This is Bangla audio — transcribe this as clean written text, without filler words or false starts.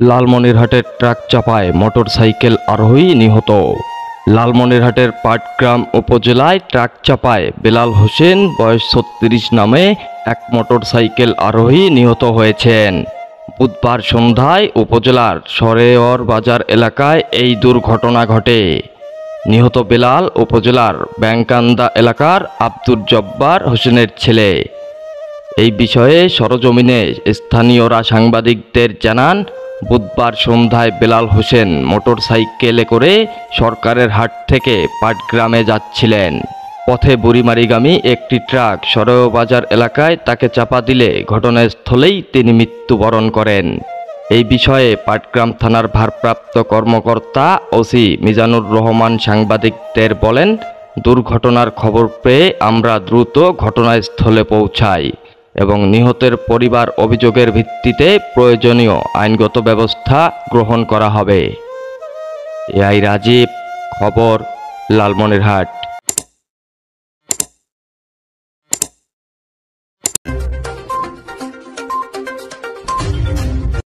লালমনিরহাটের ট্রাক চাপায় মোটরসাইকেল আরোহী নিহত। লালমনিরহাটের পাটগ্রাম উপজেলায় ট্রাক চাপায় বেলাল হোসেন বয়স ৩৬ নামে এক মোটরসাইকেল আরোহী নিহত হয়েছেন। বুধবার সন্ধ্যায় উপজেলার সরেওর বাজার এলাকায় এই দুর্ঘটনা ঘটে। নিহত বেলাল উপজেলার ব্যাংকান্দা এলাকার আব্দুর জব্বার হোসেনের ছেলে। এই বিষয়ে সরজমিনে স্থানীয়রা সাংবাদিকদের জানান, বুধবার সন্ধ্যায় বেলাল হোসেন মোটরসাইকেলে করে সরকারের হাট থেকে পাটগ্রামে যাচ্ছিলেন। পথে বুড়িমারিগামী একটি ট্রাক সরেও বাজার এলাকায় তাকে চাপা দিলে ঘটনাস্থলেই তিনি মৃত্যুবরণ করেন। এই বিষয়ে পাটগ্রাম থানার ভারপ্রাপ্ত কর্মকর্তা ওসি মিজানুর রহমান সাংবাদিকদের বলেন, দুর্ঘটনার খবর পেয়ে আমরা দ্রুত ঘটনাস্থলে পৌঁছাই এবং নিহতের পরিবার অভিযোগের ভিত্তিতে প্রয়োজনীয় আইনগত ব্যবস্থা গ্রহণ করা হবে। এআই রাজীব, খবর, লালমনিরহাট।